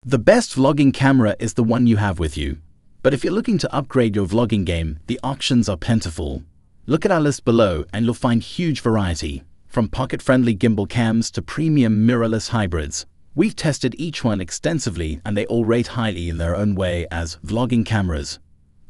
The best vlogging camera is the one you have with you. But if you're looking to upgrade your vlogging game, the options are plentiful. Look at our list below and you'll find huge variety. From pocket-friendly gimbal cams to premium mirrorless hybrids. We've tested each one extensively and they all rate highly in their own way as vlogging cameras.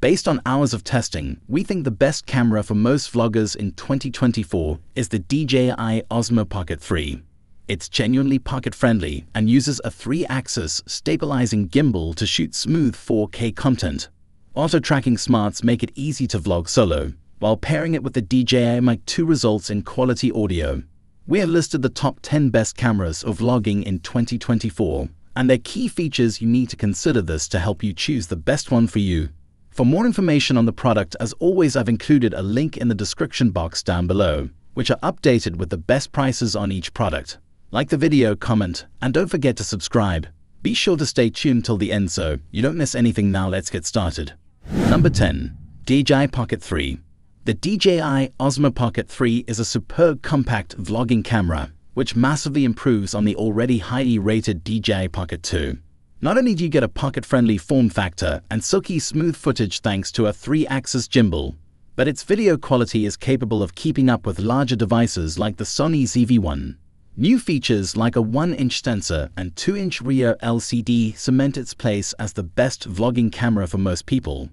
Based on hours of testing, we think the best camera for most vloggers in 2024 is the DJI Osmo Pocket 3. It's genuinely pocket-friendly and uses a 3-axis stabilizing gimbal to shoot smooth 4K content. Auto-tracking smarts make it easy to vlog solo, while pairing it with the DJI Mic 2 results in quality audio. We have listed the top 10 best cameras of vlogging in 2024, and their key features you need to consider this to help you choose the best one for you. For more information on the product, as always, I've included a link in the description box down below, which are updated with the best prices on each product. Like the video, comment, and don't forget to subscribe. Be sure to stay tuned till the end so you don't miss anything. Now let's get started. Number 10. DJI Pocket 3. The DJI Osmo Pocket 3 is a superb compact vlogging camera, which massively improves on the already highly rated DJI Pocket 2. Not only do you get a pocket-friendly form factor and silky smooth footage thanks to a 3-axis gimbal, but its video quality is capable of keeping up with larger devices like the Sony ZV-1. New features like a 1-inch sensor and 2-inch rear LCD cement its place as the best vlogging camera for most people.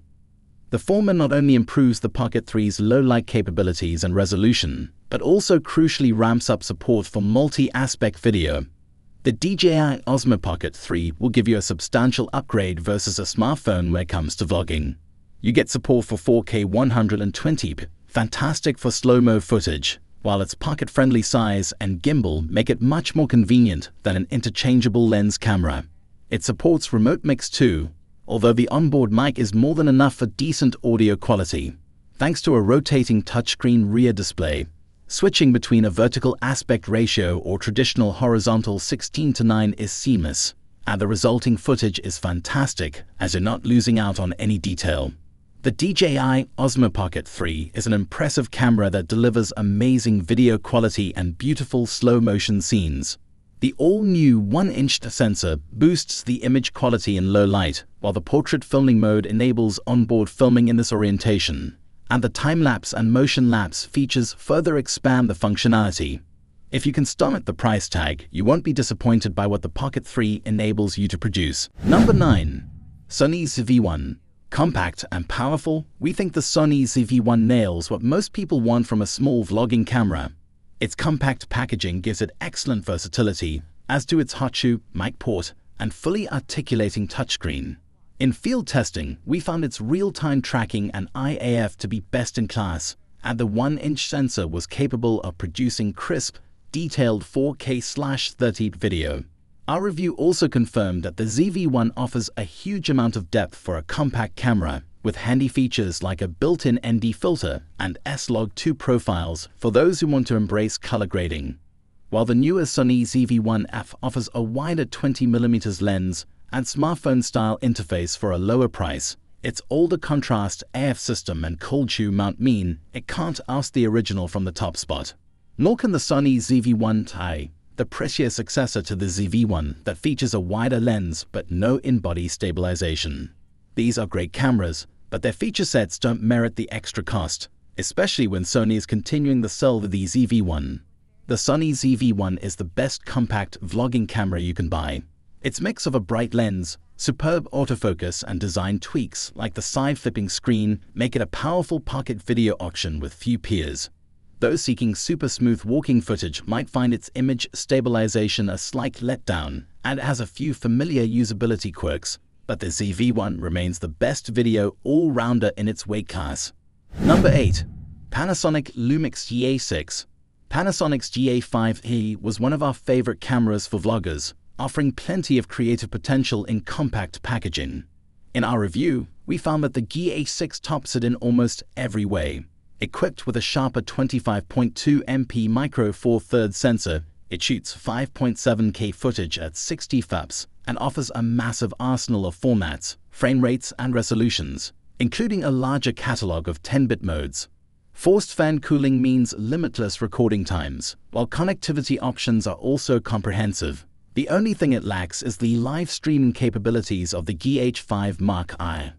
The former not only improves the Pocket 3's low-light capabilities and resolution, but also crucially ramps up support for multi-aspect video. The DJI Osmo Pocket 3 will give you a substantial upgrade versus a smartphone when it comes to vlogging. You get support for 4K 120p, fantastic for slow-mo footage, while its pocket-friendly size and gimbal make it much more convenient than an interchangeable lens camera. It supports remote mix too, although the onboard mic is more than enough for decent audio quality. Thanks to a rotating touchscreen rear display, switching between a vertical aspect ratio or traditional horizontal 16:9 is seamless, and the resulting footage is fantastic as you're not losing out on any detail. The DJI Osmo Pocket 3 is an impressive camera that delivers amazing video quality and beautiful slow-motion scenes. The all-new 1-inch sensor boosts the image quality in low light, while the portrait filming mode enables onboard filming in this orientation, and the time-lapse and motion-lapse features further expand the functionality. If you can stomach the price tag, you won't be disappointed by what the Pocket 3 enables you to produce. Number 9. Sony ZV-1. Compact and powerful, we think the Sony ZV-1 nails what most people want from a small vlogging camera. Its compact packaging gives it excellent versatility, as do its hot shoe, mic port, and fully articulating touchscreen. In field testing, we found its real-time tracking and IAF to be best in class, and the 1-inch sensor was capable of producing crisp, detailed 4K/30 video. Our review also confirmed that the ZV-1 offers a huge amount of depth for a compact camera, with handy features like a built-in ND filter and S-Log2 profiles for those who want to embrace color grading. While the newer Sony ZV-1F offers a wider 20mm lens and smartphone-style interface for a lower price, its older contrast AF system and cold shoe mount mean it can't oust the original from the top spot. Nor can the Sony ZV-1i, the prettier successor to the ZV-1 that features a wider lens but no in-body stabilization. These are great cameras, but their feature sets don't merit the extra cost, especially when Sony is continuing the sell of the ZV-1. The Sony ZV-1 is the best compact vlogging camera you can buy. Its mix of a bright lens, superb autofocus, and design tweaks like the side-flipping screen make it a powerful pocket video option with few peers. Those seeking super smooth walking footage might find its image stabilization a slight letdown, and it has a few familiar usability quirks, but the ZV-1 remains the best video all-rounder in its weight class. Number 8. Panasonic Lumix GA6. Panasonic's GA5e was one of our favorite cameras for vloggers, offering plenty of creative potential in compact packaging. In our review, we found that the GA6 tops it in almost every way. Equipped with a sharper 25.2 MP micro four thirds sensor, it shoots 5.7K footage at 60 fps and offers a massive arsenal of formats, frame rates, and resolutions, including a larger catalog of 10-bit modes. Forced fan cooling means limitless recording times, while connectivity options are also comprehensive. The only thing it lacks is the live streaming capabilities of the GH5 Mark I.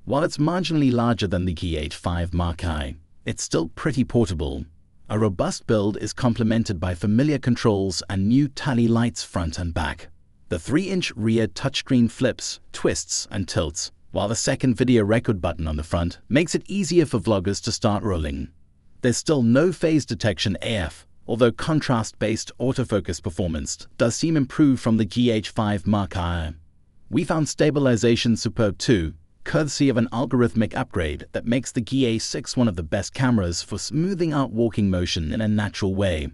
While it's marginally larger than the GH5 Mark I, it's still pretty portable. A robust build is complemented by familiar controls and new tally lights front and back. The 3-inch rear touchscreen flips, twists, and tilts, while the second video record button on the front makes it easier for vloggers to start rolling. There's still no phase detection AF, although contrast-based autofocus performance does seem improved from the GH5 Mark I. We found stabilization superb too, courtesy of an algorithmic upgrade that makes the GA6 one of the best cameras for smoothing out walking motion in a natural way.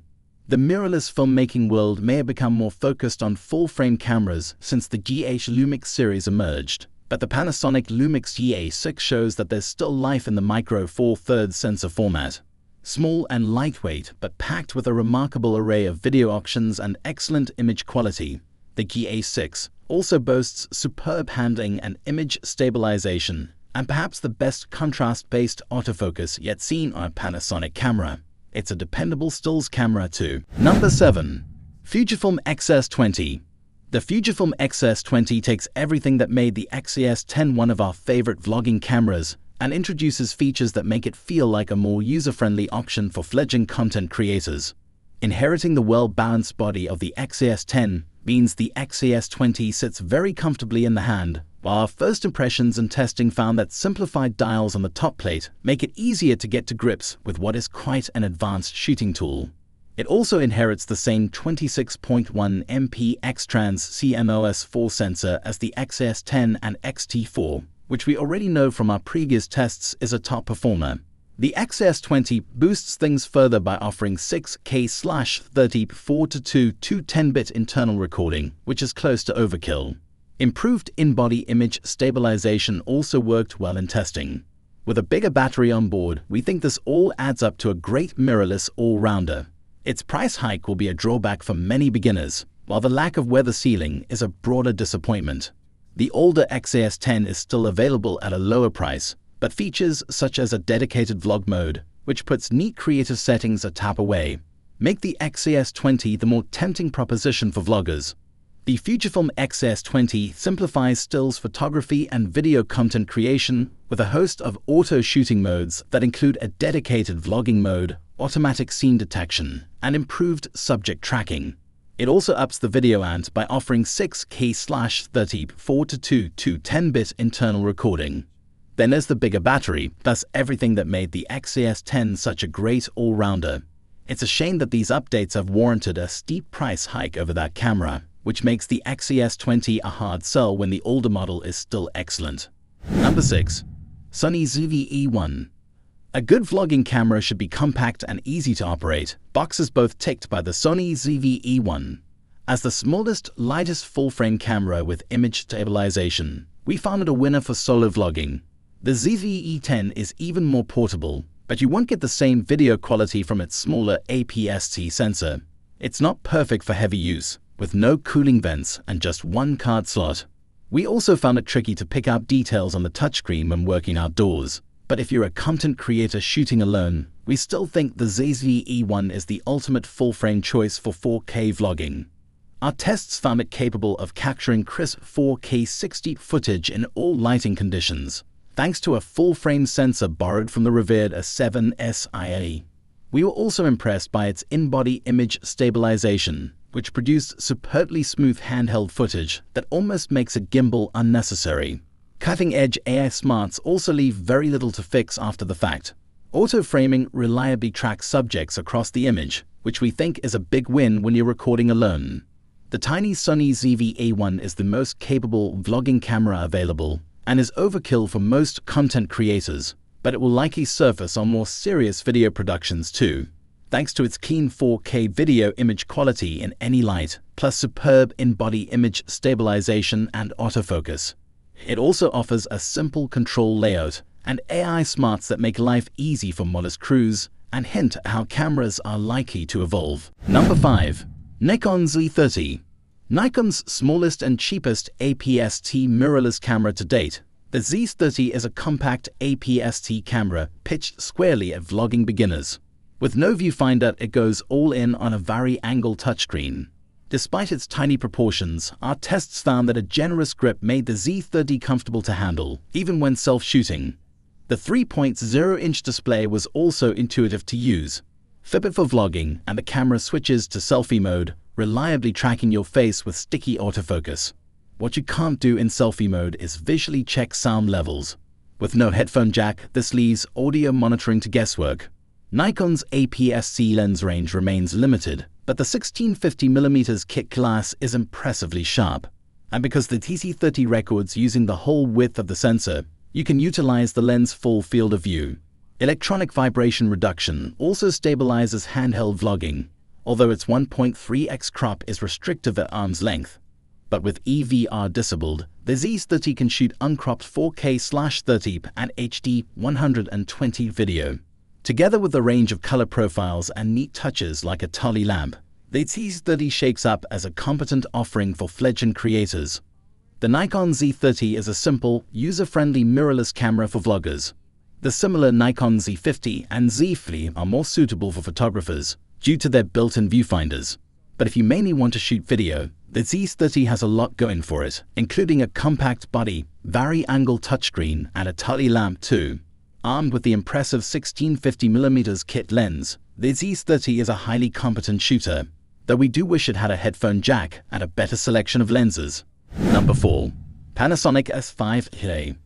The mirrorless filmmaking world may have become more focused on full-frame cameras since the GH Lumix series emerged, but the Panasonic Lumix GA6 shows that there's still life in the micro 4/3 sensor format. Small and lightweight, but packed with a remarkable array of video options and excellent image quality, the GA6 also boasts superb handling and image stabilization, and perhaps the best contrast-based autofocus yet seen on a Panasonic camera. It's a dependable stills camera too. Number 7. Fujifilm X-S20. The Fujifilm X-S20 takes everything that made the X-E-S10 one of our favorite vlogging cameras and introduces features that make it feel like a more user-friendly option for fledgling content creators. Inheriting the well-balanced body of the X-E-S10 means the X-E-S20 sits very comfortably in the hand, while our first impressions and testing found that simplified dials on the top plate make it easier to get to grips with what is quite an advanced shooting tool. It also inherits the same 26.1 MP X-Trans CMOS4 sensor as the X-E-S10 and X-T4, which we already know from our previous tests is a top performer. The X-S20 boosts things further by offering 6K/30 4:2 210-bit internal recording, which is close to overkill. Improved in-body image stabilization also worked well in testing. With a bigger battery on board, we think this all adds up to a great mirrorless all-rounder. Its price hike will be a drawback for many beginners, while the lack of weather sealing is a broader disappointment. The older X-E-S10 is still available at a lower price, but features such as a dedicated vlog mode, which puts neat creative settings a tap away, make the X-E-S20 the more tempting proposition for vloggers. The Fujifilm X-E-S20 simplifies stills photography and video content creation with a host of auto shooting modes that include a dedicated vlogging mode, automatic scene detection, and improved subject tracking. It also ups the video ante by offering 6K/30 4:2 210-bit internal recording. Then there's the bigger battery, plus everything that made the X-E-S10 such a great all-rounder. It's a shame that these updates have warranted a steep price hike over that camera, which makes the X-E-S20 a hard sell when the older model is still excellent. Number 6. Sony ZV-E1. A good vlogging camera should be compact and easy to operate, boxes both ticked by the Sony ZV-E1. As the smallest, lightest full-frame camera with image stabilization, we found it a winner for solo vlogging. The ZV-E10 is even more portable, but you won't get the same video quality from its smaller APS-C sensor. It's not perfect for heavy use, with no cooling vents and just one card slot. We also found it tricky to pick out details on the touchscreen when working outdoors. But if you're a content creator shooting alone, we still think the ZV-E1 is the ultimate full-frame choice for 4K vlogging. Our tests found it capable of capturing crisp 4K 60 footage in all lighting conditions, thanks to a full-frame sensor borrowed from the revered A7 SIA. We were also impressed by its in-body image stabilization, which produced superbly smooth handheld footage that almost makes a gimbal unnecessary. Cutting-edge AI smarts also leave very little to fix after the fact. Auto-framing reliably tracks subjects across the image, which we think is a big win when you're recording alone. The tiny Sony ZV-E1 is the most capable vlogging camera available, and is overkill for most content creators, but it will likely surface on more serious video productions too, thanks to its clean 4K video image quality in any light, plus superb in-body image stabilization and autofocus. It also offers a simple control layout and AI smarts that make life easy for modest crews and hint at how cameras are likely to evolve. Number 5. Nikon Z30. Nikon's smallest and cheapest APS-C mirrorless camera to date, the Z30 is a compact APS-C camera pitched squarely at vlogging beginners. With no viewfinder, it goes all in on a vari-angle touchscreen. Despite its tiny proportions, our tests found that a generous grip made the Z30 comfortable to handle, even when self-shooting. The 3.0-inch display was also intuitive to use. Flip it for vlogging, and the camera switches to selfie mode, reliably tracking your face with sticky autofocus. What you can't do in selfie mode is visually check sound levels. With no headphone jack, this leaves audio monitoring to guesswork. Nikon's APS-C lens range remains limited, but the 1650mm kit glass is impressively sharp. And because the TC30 records using the whole width of the sensor, you can utilize the lens' full field of view. Electronic vibration reduction also stabilizes handheld vlogging, although its 1.3x crop is restrictive at arm's length. But with EVR disabled, the Z30 can shoot uncropped 4K/30p and HD 120 video. Together with a range of color profiles and neat touches like a Tully lamp, the Z30 shapes up as a competent offering for fledgling creators. The Nikon Z30 is a simple, user-friendly mirrorless camera for vloggers. The similar Nikon Z50 and Z Flip are more suitable for photographers due to their built-in viewfinders. But if you mainly want to shoot video, the Z30 has a lot going for it, including a compact body, vari-angle touchscreen, and a Tully lamp too. Armed with the impressive 1650mm kit lens, the Z30 is a highly competent shooter, though we do wish it had a headphone jack and a better selection of lenses. Number 4. Panasonic S5e.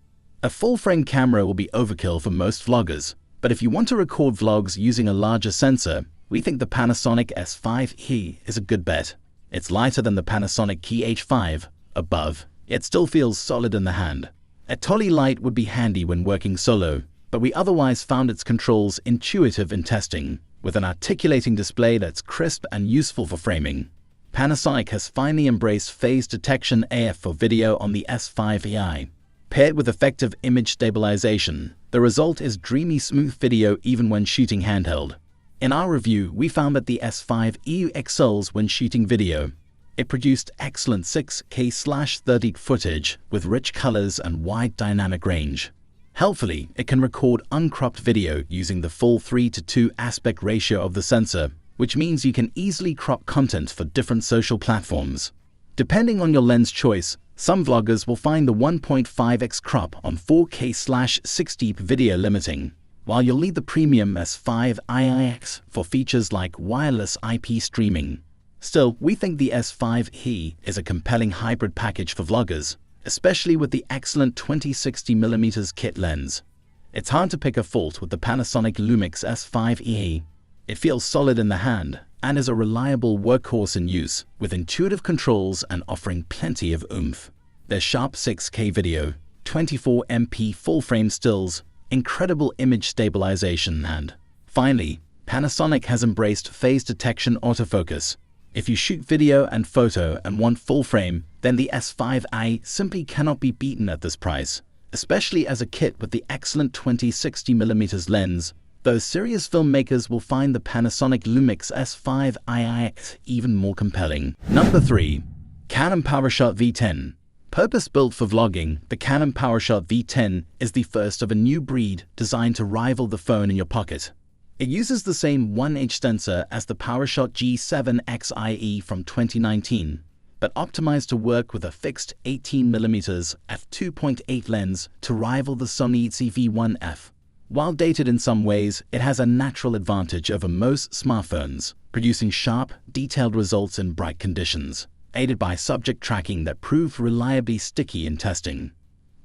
A full-frame camera will be overkill for most vloggers, but if you want to record vlogs using a larger sensor, we think the Panasonic S5e is a good bet. It's lighter than the Panasonic Key H5, above, yet still feels solid in the hand. A Tully light would be handy when working solo, but we otherwise found its controls intuitive in testing, with an articulating display that's crisp and useful for framing. Panasonic has finally embraced phase detection AF for video on the S5e. Paired with effective image stabilization, the result is dreamy smooth video even when shooting handheld. In our review, we found that the S5e excels when shooting video. It produced excellent 6K/30 footage with rich colors and wide dynamic range. Helpfully, it can record uncropped video using the full 3:2 aspect ratio of the sensor, which means you can easily crop content for different social platforms. Depending on your lens choice, some vloggers will find the 1.5x crop on 4K/60p video limiting, while you'll need the premium S5iX for features like wireless IP streaming. Still, we think the S5e is a compelling hybrid package for vloggers, especially with the excellent 2060mm kit lens. It's hard to pick a fault with the Panasonic Lumix S5e. It feels solid in the hand and is a reliable workhorse in use, with intuitive controls and offering plenty of oomph. There's sharp 6K video, 24MP full-frame stills, incredible image stabilization, and finally, Panasonic has embraced phase detection autofocus. If you shoot video and photo and want full frame, then the S5i simply cannot be beaten at this price, especially as a kit with the excellent 2060mm lens. Those serious filmmakers will find the Panasonic Lumix S5iX even more compelling. Number 3. Canon PowerShot V10. Purpose-built for vlogging, the Canon PowerShot V10 is the first of a new breed designed to rival the phone in your pocket. It uses the same 1-inch sensor as the PowerShot G7 XIE from 2019, but optimized to work with a fixed 18mm f2.8 lens to rival the Sony CV1F. While dated in some ways, it has a natural advantage over most smartphones, producing sharp, detailed results in bright conditions, aided by subject tracking that proved reliably sticky in testing.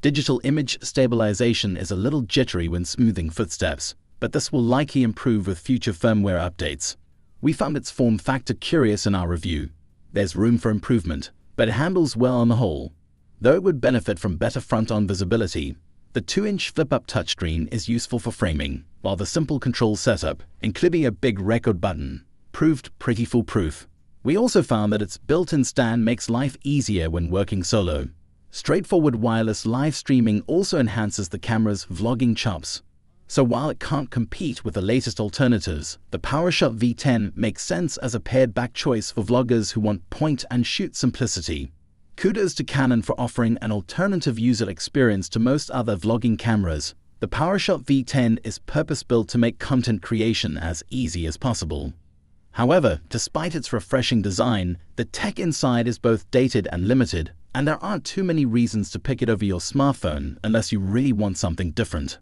Digital image stabilization is a little jittery when smoothing footsteps, but this will likely improve with future firmware updates. We found its form factor curious in our review. There's room for improvement, but it handles well on the whole. Though it would benefit from better front-on visibility, the 2-inch flip-up touchscreen is useful for framing, while the simple control setup, including a big record button, proved pretty foolproof. We also found that its built-in stand makes life easier when working solo. Straightforward wireless live streaming also enhances the camera's vlogging chops. So while it can't compete with the latest alternatives, the PowerShot V10 makes sense as a pared-back choice for vloggers who want point-and-shoot simplicity. Kudos to Canon for offering an alternative user experience to most other vlogging cameras. The PowerShot V10 is purpose-built to make content creation as easy as possible. However, despite its refreshing design, the tech inside is both dated and limited, and there aren't too many reasons to pick it over your smartphone unless you really want something different.